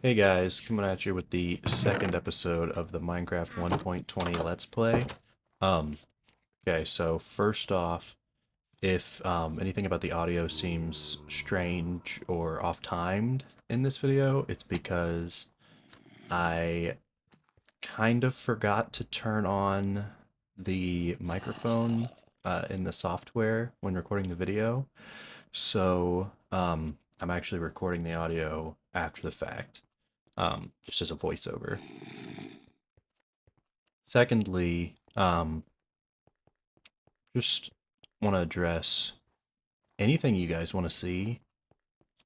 Hey guys, coming at you with the second episode of the Minecraft 1.20 Let's Play. Um, okay, so first off, if anything about the audio seems strange or off-timed in this video, it's because I kind of forgot to turn on the microphone in the software when recording the video. So, I'm actually recording the audio after the fact, just as a voiceover. Secondly, just want to address anything you guys want to see.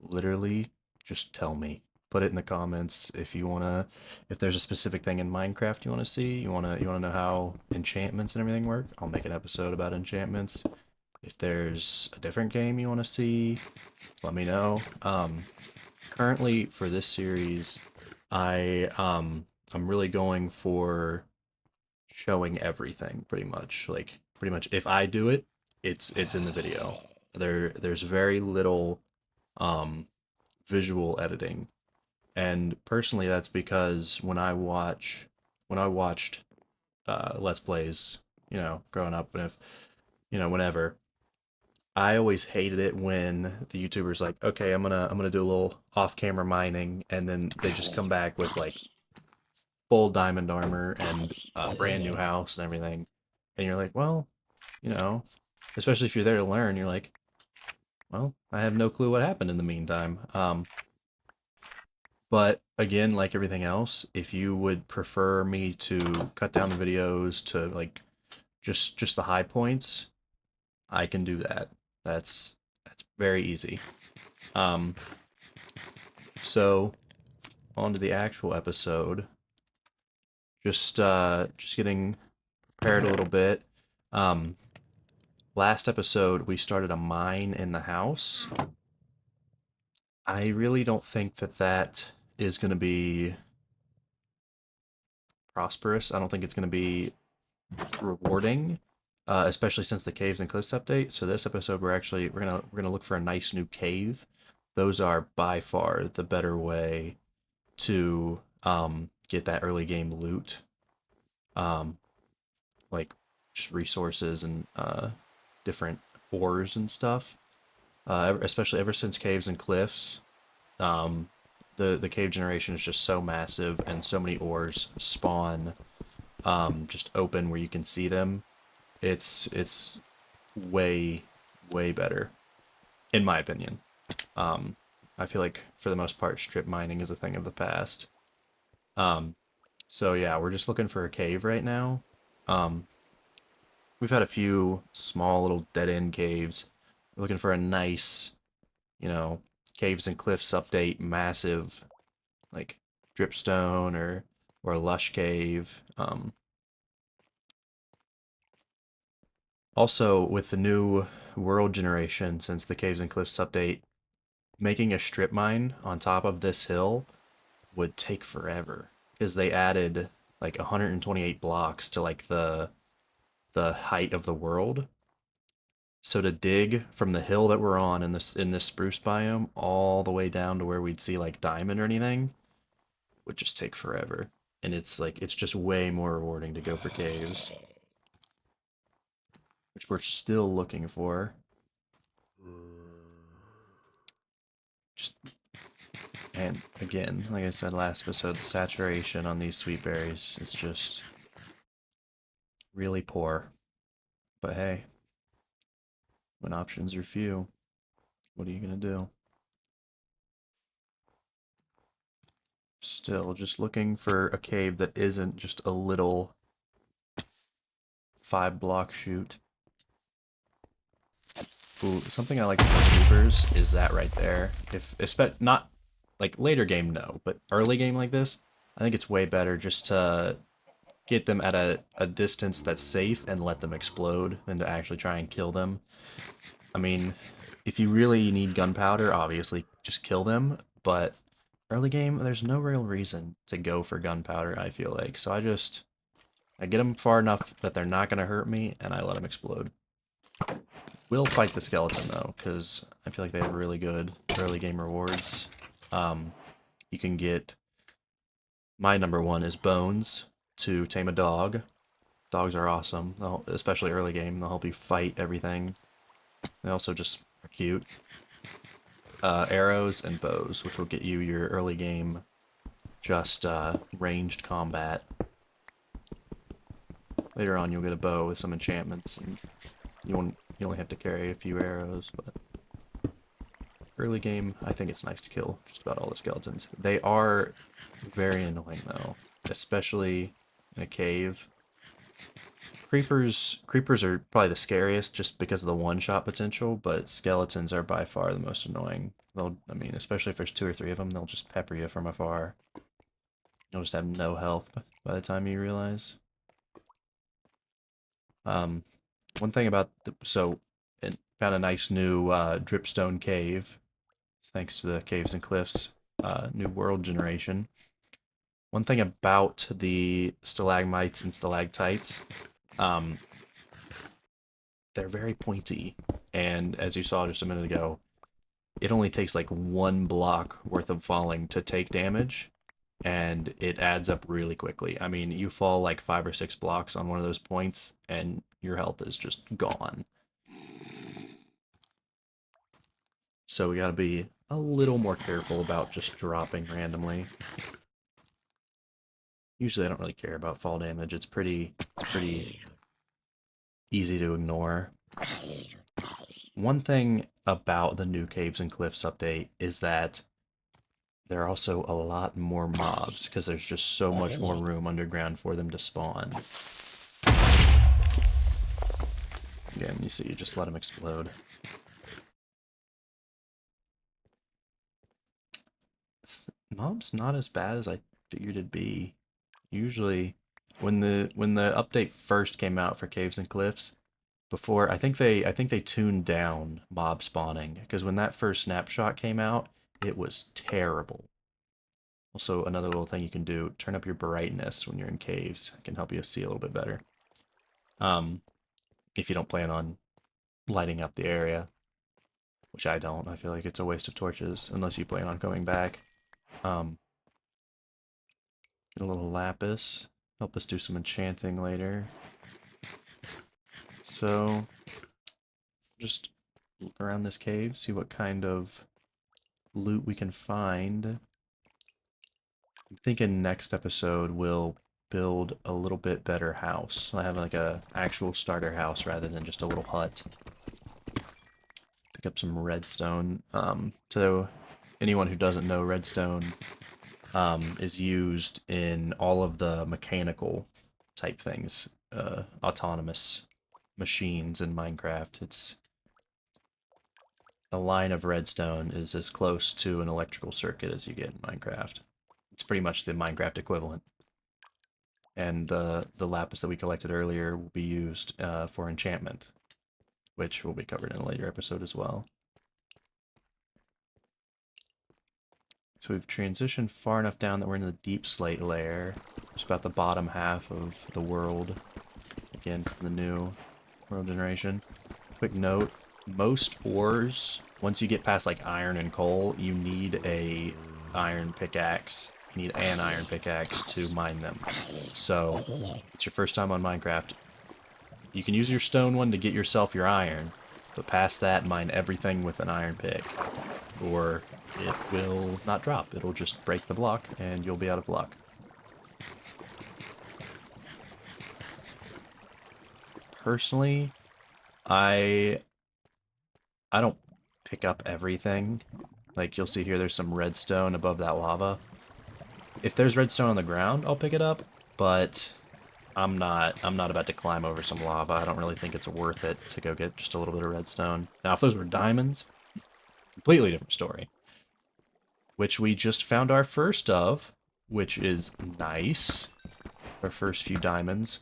Literally, just tell me. Put it in the comments if you wanna, if there's a specific thing in Minecraft you want to see, you wanna know how enchantments and everything work. I'll make an episode about enchantments. If there's a different game you want to see, let me know. Currently for this series, I'm really going for showing everything pretty much. Like pretty much if I do it, it's in the video. There's very little um visual editing. And personally that's because when I watched Let's Plays, growing up and if whenever I always hated it when the YouTuber's like, okay, I'm gonna do a little off-camera mining, and then they just come back with like full diamond armor and a brand new house and everything. And you're like, well, you know, especially if you're there to learn, you're like, well, I have no clue what happened in the meantime. But again, like everything else, if you would prefer me to cut down the videos to like just the high points, I can do that. That's very easy. Um, so on to the actual episode. Just getting prepared a little bit. Um, Last episode, we started a mine in the house. I really don't think that that is going to be prosperous. I don't think it's going to be rewarding, especially since the caves and cliffs update. So this episode, we're gonna look for a nice new cave. Those are by far the better way to get that early game loot, um, like just resources and different ores and stuff. Especially ever since caves and cliffs, um, the cave generation is just so massive, and so many ores spawn just open where you can see them. It's way better, in my opinion. Um, I feel like for the most part, strip mining is a thing of the past. Um, so yeah, we're just looking for a cave right now. Um, we've had a few small little dead end caves. We're looking for a nice, you know, caves and cliffs update, massive like dripstone or a lush cave. Also, with the new world generation, since the caves and cliffs update, making a strip mine on top of this hill would take forever because they added like 128 blocks to like the height of the world. So to dig from the hill that we're on in this spruce biome all the way down to where we'd see like diamond or anything would just take forever. And it's just way more rewarding to go for caves, which we're still looking for. Just and again, like I said last episode, the saturation on these sweet berries is just really poor. But hey, when options are few, what are you gonna do? Still, just looking for a cave that isn't just a little 5 block shoot. Ooh, something I like about creepers is that right there. If not like later game, no, but early game like this, I think it's way better just to get them at a distance that's safe and let them explode than to actually try and kill them. I mean, if you really need gunpowder, obviously just kill them, but early game, there's no real reason to go for gunpowder, I feel like. So I get them far enough that they're not going to hurt me, and I let them explode. We'll fight the skeleton, though, because I feel like they have really good early game rewards. Um, you can get My number one is bones to tame a dog. Dogs are awesome, especially early game. They'll help you fight everything. They also just are cute. Arrows and bows, which will get you your early game just ranged combat. Later on, you'll get a bow with some enchantments, and you only have to carry a few arrows. But early game, I think it's nice to kill just about all the skeletons. They are very annoying though, especially in a cave. Creepers are probably the scariest just because of the one-shot potential, but skeletons are by far the most annoying. I mean, especially if there's two or three of them, they'll just pepper you from afar. You'll just have no health by the time you realize. Um, one thing about it found a nice new dripstone cave, thanks to the Caves and Cliffs new world generation. One thing about the stalagmites and stalactites, um, they're very pointy, and as you saw just a minute ago, it only takes like one block worth of falling to take damage, and it adds up really quickly. I mean, you fall like 5 or 6 blocks on one of those points, and your health is just gone. So we gotta be a little more careful about just dropping randomly. Usually I don't really care about fall damage. It's pretty easy to ignore. One thing about the new Caves and Cliffs update is that there are also a lot more mobs because there's just so much more room underground for them to spawn. Again, you see, you just let them explode. Mobs not as bad as I figured it'd be. Usually, when the update first came out for Caves and Cliffs, before I think they tuned down mob spawning because when that first snapshot came out, it was terrible. Also, another little thing you can do, turn up your brightness when you're in caves. It can help you see a little bit better. If you don't plan on lighting up the area, which I don't. I feel like it's a waste of torches unless you plan on coming back. Get a little lapis. Help us do some enchanting later. So, just look around this cave, see what kind of loot we can find. I'm thinking next episode we'll build a little bit better house. I have like a actual starter house rather than just a little hut. Pick up some redstone. So anyone who doesn't know, redstone is used in all of the mechanical type things, autonomous machines in Minecraft. It's a line of redstone is as close to an electrical circuit as you get in Minecraft. It's pretty much the Minecraft equivalent. And the lapis that we collected earlier will be used for enchantment, which will be covered in a later episode as well. So we've transitioned far enough down that we're in the deep slate layer. It's about the bottom half of the world. Again, from the new world generation. Quick note, most ores, once you get past like iron and coal, you need a iron pickaxe. You need an iron pickaxe to mine them. So, it's your first time on Minecraft. You can use your stone one to get yourself your iron, but past that, mine everything with an iron pick. Or it will not drop. It'll just break the block, and you'll be out of luck. Personally, I don't pick up everything. Like, you'll see here, there's some redstone above that lava. If there's redstone on the ground, I'll pick it up, but I'm not about to climb over some lava. I don't really think it's worth it to go get just a little bit of redstone. Now, if those were diamonds, completely different story. Which we just found our first of, which is nice. Our first few diamonds.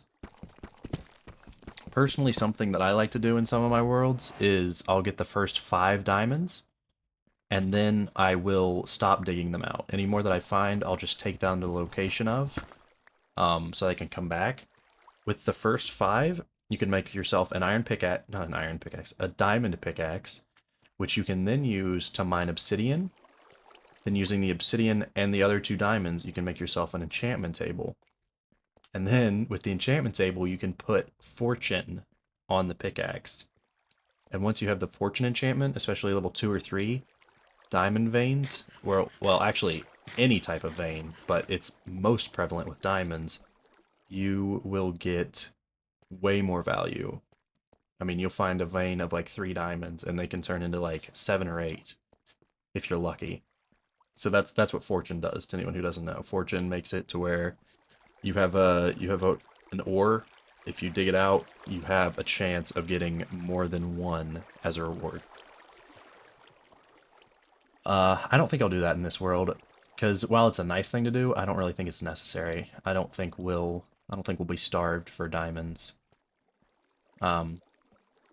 Personally, something that I like to do in some of my worlds is I'll get the first 5 diamonds, and then I will stop digging them out. Any more that I find, I'll just take down to the location of, so I can come back. With the first 5, you can make yourself an iron pickaxe, not an iron pickaxe, a diamond pickaxe, which you can then use to mine obsidian, Then using the obsidian and the other 2 diamonds, you can make yourself an enchantment table. And then with the enchantment table, you can put fortune on the pickaxe. And once you have the fortune enchantment, especially level 2 or 3, diamond veins, well, actually any type of vein, but it's most prevalent with diamonds, you will get way more value. I mean, you'll find a vein of like 3 diamonds, and they can turn into like 7 or 8 if you're lucky. So that's what fortune does to anyone who doesn't know. Fortune makes it to where you have an ore. If you dig it out, you have a chance of getting more than 1 as a reward. I don't think I'll do that in this world, because while it's a nice thing to do, I don't really think it's necessary. I don't think we'll be starved for diamonds. And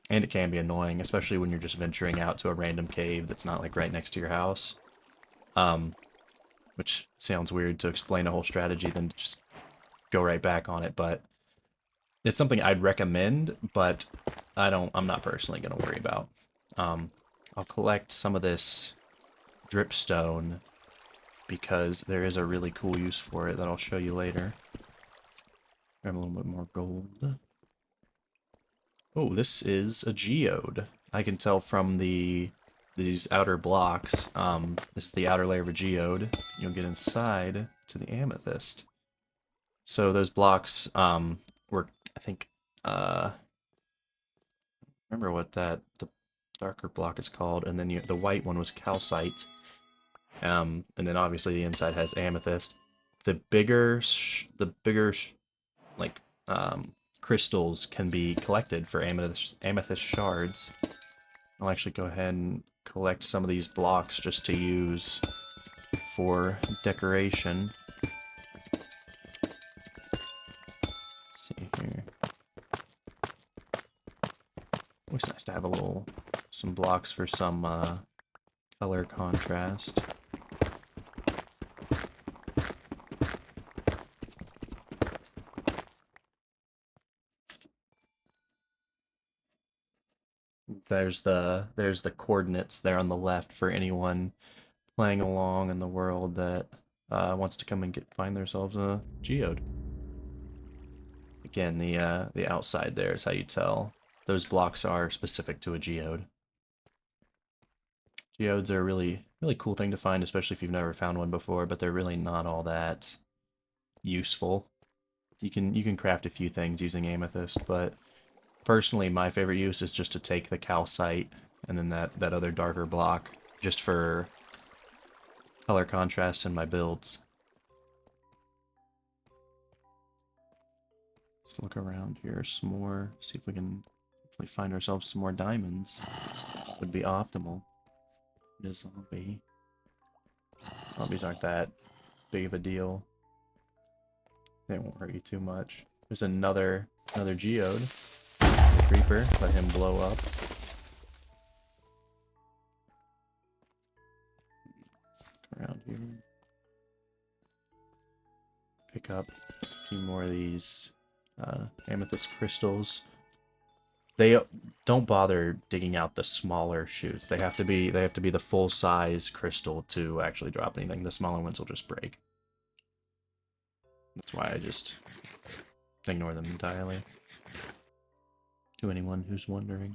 it can be annoying, especially when you're just venturing out to a random cave that's not like right next to your house. Which sounds weird to explain a whole strategy, then to just go right back on it, but it's something I'd recommend, but I'm not personally gonna worry about. I'll collect some of this dripstone because there is a really cool use for it that I'll show you later. Grab a little bit more gold. Oh, this is a geode. I can tell from these outer blocks. This is the outer layer of a geode. You'll get inside to the amethyst. So those blocks were, I think, remember what the darker block is called, and then the white one was calcite. And then obviously the inside has amethyst. The bigger like crystals can be collected for amethyst shards. I'll actually go ahead and collect some of these blocks just to use for decoration. Let's see here. Always nice to have some blocks for some color contrast. There's the coordinates there on the left for anyone playing along in the world that wants to come and find themselves a geode. Again, the outside there is how you tell. Those blocks are specific to a geode. Geodes are a really cool thing to find, especially if you've never found one before, but they're really not all that useful. You can craft a few things using amethyst, but personally my favorite use is just to take the calcite and then that other darker block just for color contrast in my builds. Let's look around here some more, see if we can hopefully find ourselves some more diamonds. Would be optimal. It is zombie. Zombies aren't that big of a deal. They won't hurt you too much. There's another geode. Creeper, let him blow up. Let's look around here. Pick up a few more of these amethyst crystals. They don't bother digging out the smaller shoots. They have to be the full size crystal to actually drop anything. The smaller ones will just break. That's why I just ignore them entirely. To anyone who's wondering.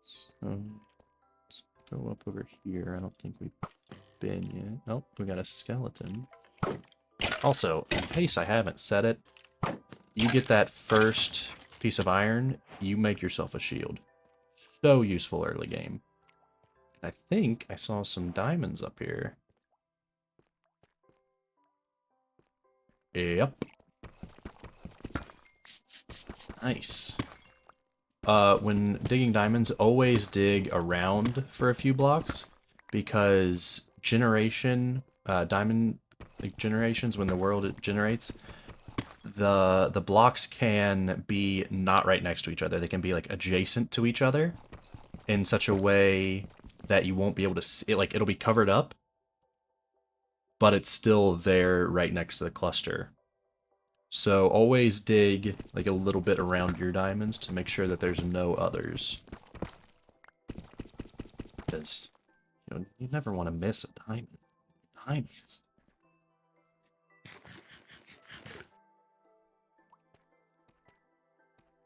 So let's go up over here. I don't think we've been yet. Oh, we got a skeleton. Also, in case I haven't said it, you get that first piece of iron, you make yourself a shield. So useful early game. I think I saw some diamonds up here. Yep. Nice. When digging diamonds, always dig around for a few blocks, because diamond generations, when the world generates, the blocks can be not right next to each other. They can be like adjacent to each other in such a way that you won't be able to see it. Like, it'll be covered up, but it's still there right next to the cluster. So always dig like a little bit around your diamonds to make sure that there's no others. because you never want to miss a diamond. Diamonds.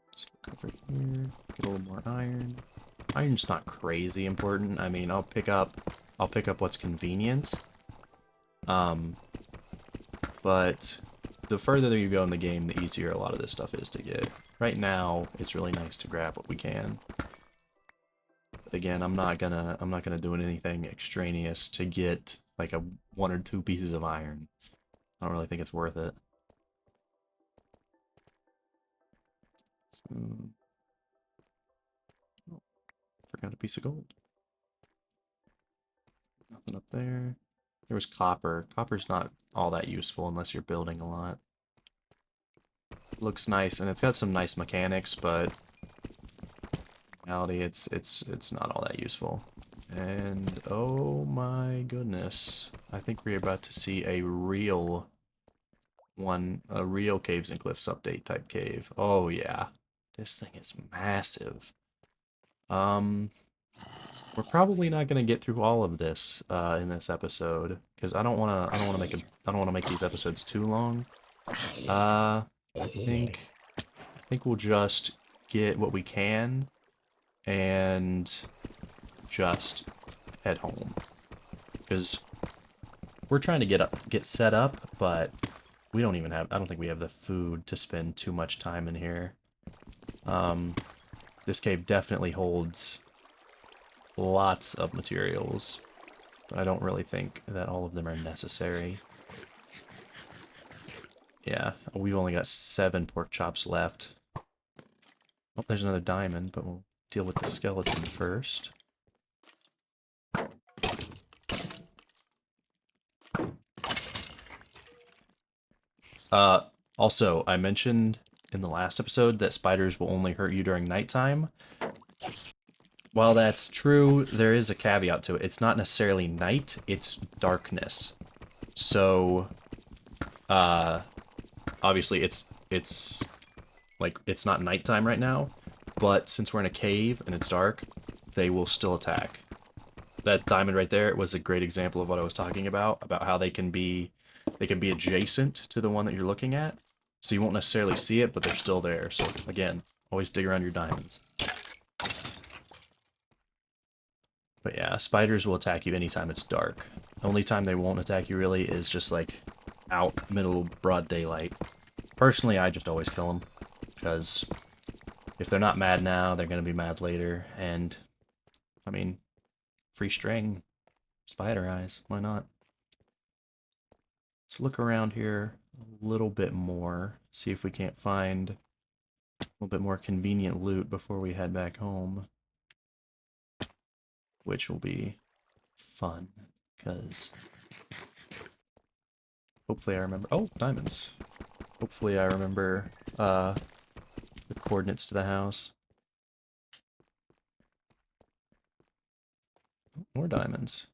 Let's look over here. Get a little more iron. Iron's not crazy important. I mean, I'll pick up what's convenient. But the further you go in the game, the easier a lot of this stuff is to get. Right now, it's really nice to grab what we can. But again, I'm not gonna do anything extraneous to get like a 1 or 2 pieces of iron. I don't really think it's worth it. So, oh, forgot a piece of gold. Nothing up there. There was copper. Copper's not all that useful unless you're building a lot. Looks nice, and it's got some nice mechanics, but in reality, it's not all that useful. And oh my goodness, I think we're about to see a real Caves and Cliffs update type cave. Oh yeah, this thing is massive. We're probably not gonna get through all of this in this episode because I don't wanna make these episodes too long. I think we'll just get what we can and just head home because we're trying to get set up, but we don't even have. I don't think we have the food to spend too much time in here. This cave definitely holds lots of materials, but I don't really think that all of them are necessary. Yeah, we've only got 7 pork chops left. Oh, there's another diamond, but we'll deal with the skeleton first. Also, I mentioned in the last episode that spiders will only hurt you during nighttime. While that's true, there is a caveat to it. It's not necessarily night, it's darkness. So, obviously it's like, it's not nighttime right now, but since we're in a cave and it's dark, they will still attack. That diamond right there was a great example of what I was talking about how they can be adjacent to the one that you're looking at. So you won't necessarily see it, but they're still there. So again, always dig around your diamonds. But yeah, spiders will attack you anytime it's dark. The only time they won't attack you really is just like out middle broad daylight. Personally, I just always kill them because if they're not mad now, they're going to be mad later. And I mean, free string, spider eyes, why not? Let's look around here a little bit more, see if we can't find a little bit more convenient loot before we head back home. Which will be fun, because hopefully I remember... Oh, diamonds. Hopefully I remember the coordinates to the house. More diamonds.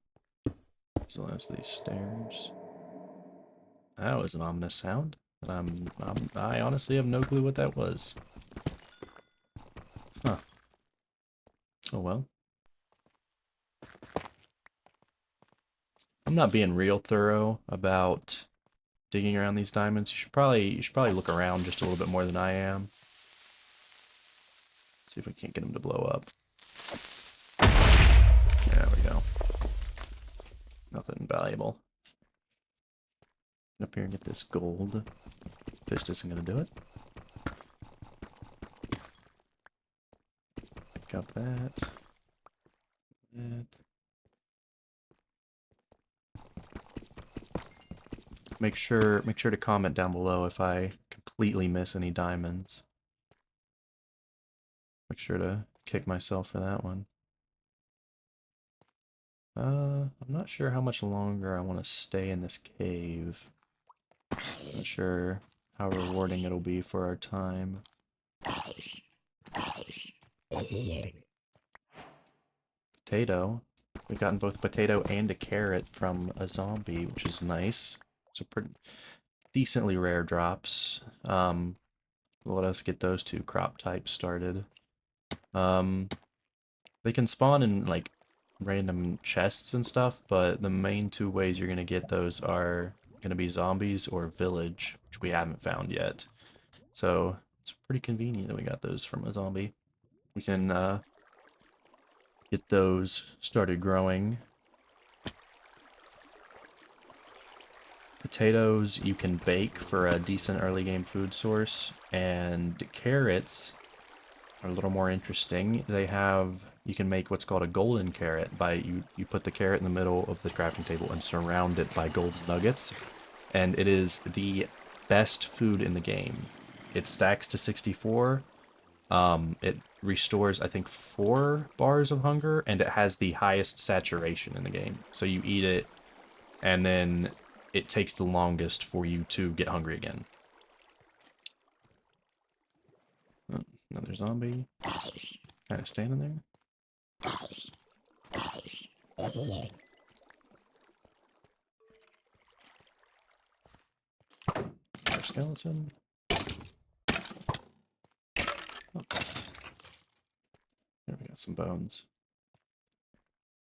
So that's these stairs. That was an ominous sound. I honestly have no clue what that was. Huh. Oh well. I'm not being real thorough about digging around these diamonds. You should probably look around just a little bit more than I am. See if we can't get them to blow up. There we go. Nothing valuable. Get up here and get this gold. Fist isn't gonna do it. Pick up that. That. Make sure to comment down below if I completely miss any diamonds. Make sure to kick myself for that one. I'm not sure how much longer I want to stay in this cave. Not sure how rewarding it'll be for our time. Potato. We've gotten both potato and a carrot from a zombie, which is nice. So pretty decently rare drops. Let us get those 2 crop types started. They can spawn in like random chests and stuff, but the main two ways you're gonna get those are gonna be zombies or village, which we haven't found yet. So it's pretty convenient that we got those from a zombie. We can get those started growing. Potatoes you can bake for a decent early game food source, and carrots are a little more interesting. They have, you can make what's called a golden carrot by you put the carrot in the middle of the crafting table and surround it by golden nuggets, and it is the best food in the game. It stacks to 64. It restores, I think, 4 bars of hunger, and it has the highest saturation in the game. So you eat it, and then it takes the longest for you to get hungry again. Oh, another zombie. Kind of standing there. Another skeleton. Oh, there we got some bones.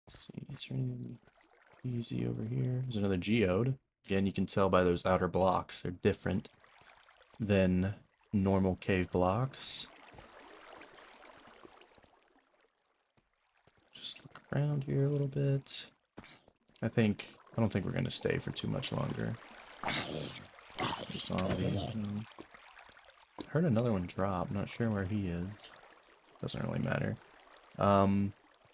Let's see, is there anything easy over here? There's another geode. Again, you can tell by those outer blocks. They're different than normal cave blocks. Just look around here a little bit. I don't think we're gonna stay for too much longer. Zombie. Heard another one drop. Not sure where he is. Doesn't really matter.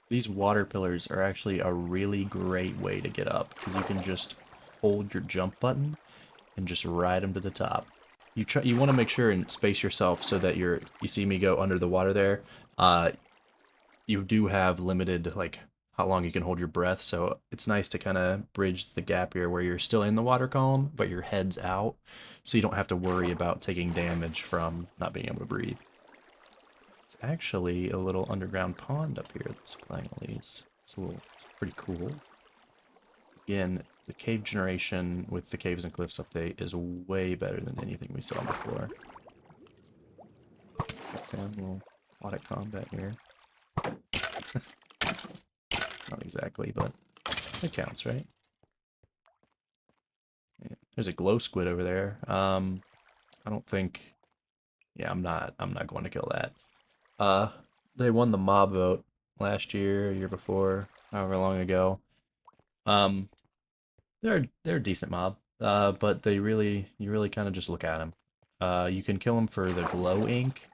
These water pillars are actually a really great way to get up, because you can just hold your jump button and just ride them to the top. You want to make sure and space yourself so that you see me go under the water there. You do have limited, like, how long you can hold your breath, so it's nice to kind of bridge the gap here where you're still in the water column, but your head's out, so you don't have to worry about taking damage from not being able to breathe. It's actually a little underground pond up here that's supplying all these. It's pretty cool. Again, the cave generation with the Caves and Cliffs update is way better than anything we saw before. Okay, a little aquatic combat here. Not exactly, but it counts, right? Yeah, there's a glow squid over there. I don't think. Yeah, I'm not going to kill that. They won the mob vote last year, year before, however long ago. Um, they're a decent mob. But you really kind of just look at them. You can kill them for the glow ink,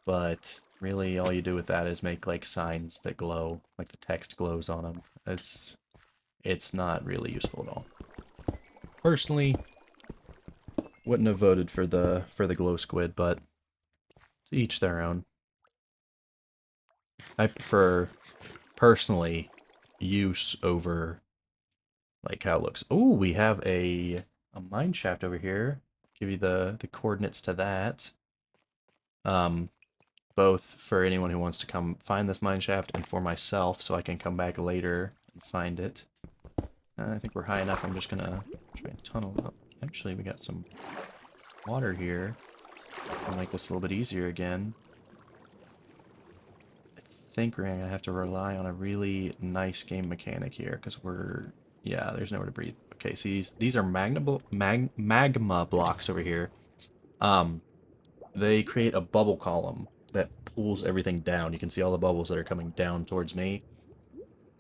but really all you do with that is make like signs that glow, like the text glows on them. It's not really useful at all. Personally, wouldn't have voted for the glow squid, but to each their own. I prefer personally use over like how it looks. Oh, we have a mine shaft over here. Give you the coordinates to that. Both for anyone who wants to come find this mine shaft and for myself so I can come back later and find it. I think we're high enough. I'm just gonna try and tunnel up. Actually, we got some water here. I'll make this a little bit easier again. I think we're gonna have to rely on a really nice game mechanic here because yeah, there's nowhere to breathe. Okay, so these are magma blocks over here. They create a bubble column that pulls everything down. You can see all the bubbles that are coming down towards me.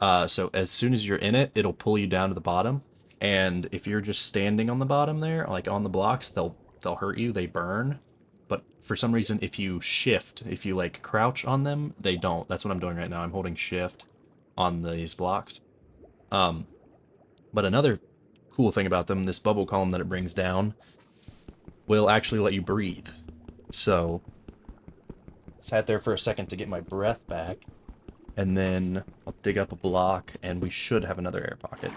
So as soon as you're in it, it'll pull you down to the bottom. And if you're just standing on the bottom there, like on the blocks, they'll hurt you. They burn. But for some reason, if you shift, if you like crouch on them, they don't. That's what I'm doing right now. I'm holding shift on these blocks. But another cool thing about them, this bubble column that it brings down, will actually let you breathe. So sat there for a second to get my breath back, and then I'll dig up a block, and we should have another air pocket.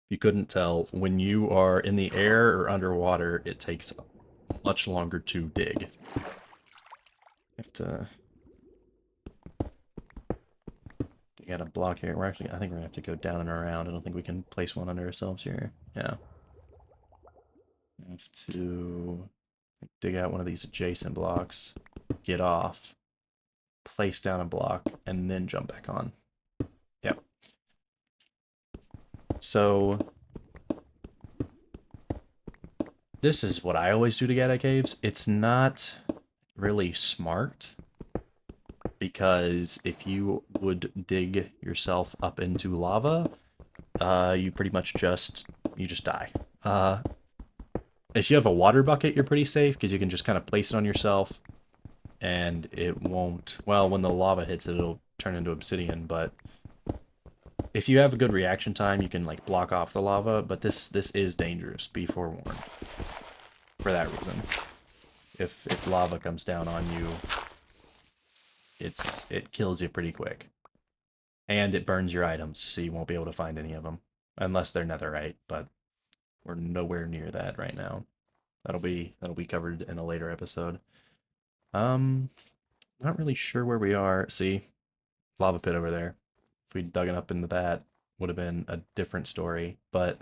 You couldn't tell, when you are in the air or underwater, it takes much longer to dig. Have to dig out a block here. I think we're gonna have to go down and around. I don't think we can place one under ourselves here. Yeah. Have to dig out one of these adjacent blocks, get off, place down a block, and then jump back on. Yep. So this is what I always do to get at caves. It's not really smart because if you would dig yourself up into lava, you pretty much just die. If you have a water bucket, you're pretty safe because you can just kind of place it on yourself, and it won't. Well, when the lava hits it, it'll turn into obsidian. But if you have a good reaction time, you can like block off the lava. But this is dangerous. Be forewarned. For that reason, if lava comes down on you, it kills you pretty quick, and it burns your items, so you won't be able to find any of them unless they're netherite. But we're nowhere near that right now. That'll be covered in a later episode. Not really sure where we are. See, lava pit over there. If we'd dug it up into that, would have been a different story. But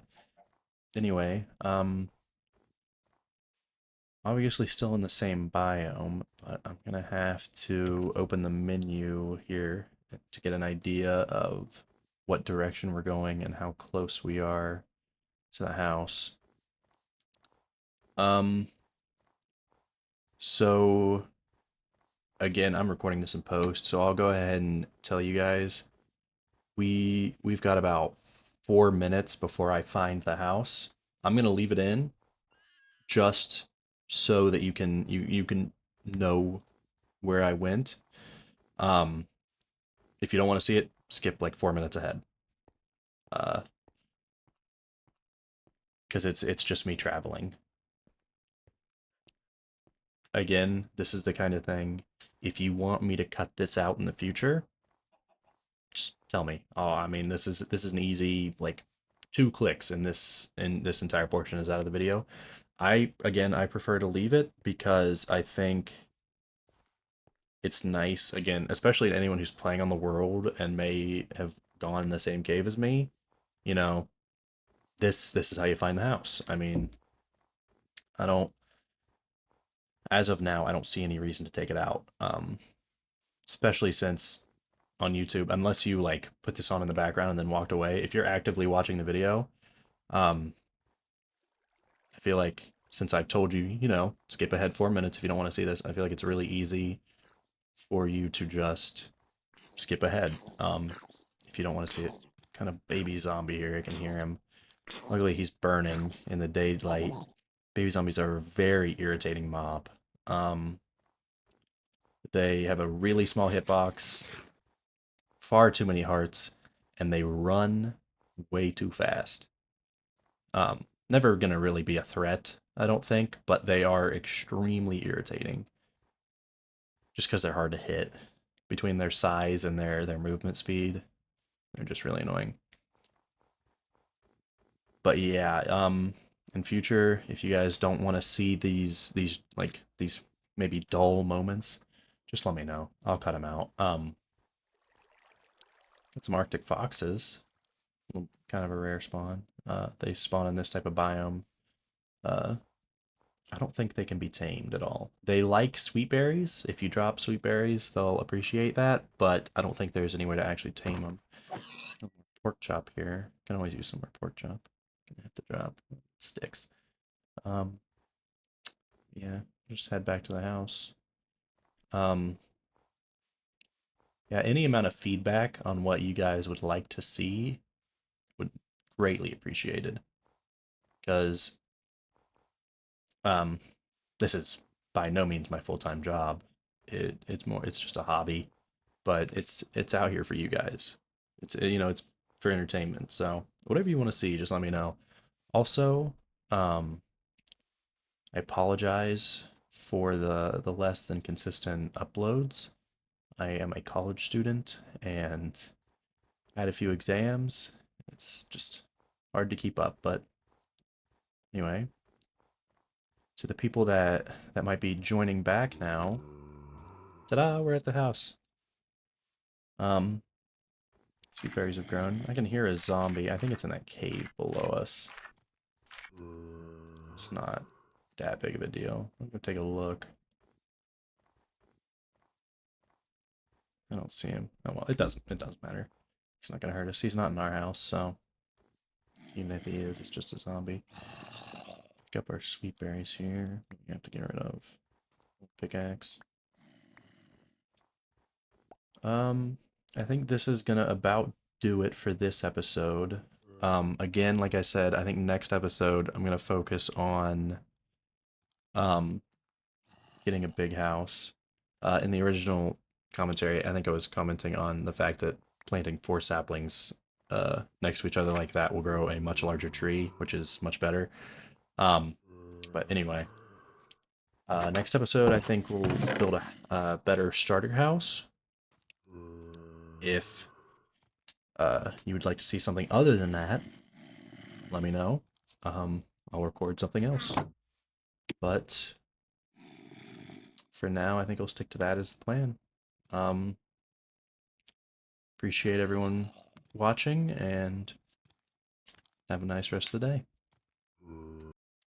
anyway, obviously still in the same biome, but I'm gonna have to open the menu here to get an idea of what direction we're going and how close we are to the house. So again, I'm recording this in post, so I'll go ahead and tell you guys we've got about 4 minutes before I find the house. I'm gonna leave it in just so that you can know where I went. Um, if you don't want to see it, skip like 4 minutes ahead. Because it's just me traveling. Again, this is the kind of thing. If you want me to cut this out in the future, just tell me. Oh, I mean, this is an easy like 2 clicks, and this entire portion is out of the video. I prefer to leave it because I think it's nice, again, especially to anyone who's playing on the world and may have gone in the same cave as me. You know, this is how you find the house. I mean, I don't as of now, I don't see any reason to take it out. Especially since on YouTube, unless you like put this on in the background and then walked away, if you're actively watching the video, um, I feel like since I've told you, skip ahead 4 minutes if you don't want to see this, I feel like it's really easy for you to just skip ahead. If you don't want to see it. Kind of baby zombie here, I can hear him. Luckily, he's burning in the daylight. Baby zombies are a very irritating mob. They have a really small hitbox, far too many hearts, and they run way too fast. Never gonna really be a threat, I don't think, but they are extremely irritating. Just because they're hard to hit. Between their size and their movement speed, they're just really annoying. But yeah, in future, if you guys don't want to see these maybe dull moments, just let me know. I'll cut them out. Got some Arctic foxes. Kind of a rare spawn. They spawn in this type of biome. Uh, I don't think they can be tamed at all. They like sweet berries. If you drop sweet berries, they'll appreciate that, but I don't think there's any way to actually tame them. Pork chop here. Can always use some more pork chop. Gonna have to drop sticks. Um, yeah, just head back to the house. Um, yeah, any amount of feedback on what you guys would like to see would greatly appreciated. Because um, this is by no means my full-time job. It's just a hobby, but it's out here for you guys. It's for entertainment. So whatever you want to see, just let me know. Also, I apologize for the less than consistent uploads. I am a college student and had a few exams. It's just hard to keep up, but anyway, to the people that might be joining back now, ta-da, we're at the house. Sweet berries have grown. I can hear a zombie. I think it's in that cave below us. It's not that big of a deal. I'm gonna take a look. I don't see him. Oh well, it doesn't matter. He's not gonna hurt us. He's not in our house, so even if he is, it's just a zombie. Pick up our sweet berries here. We have to get rid of pickaxe. I think this is gonna about do it for this episode. Again, like I said, I think next episode I'm gonna focus on um getting a big house. In the original commentary, I think I was commenting on the fact that planting 4 saplings next to each other like that will grow a much larger tree, which is much better. But anyway, next episode, I think we'll build a better starter house. If you would like to see something other than that, let me know. I'll record something else. But for now, I think I'll stick to that as the plan. Um, Appreciate everyone watching and have a nice rest of the day.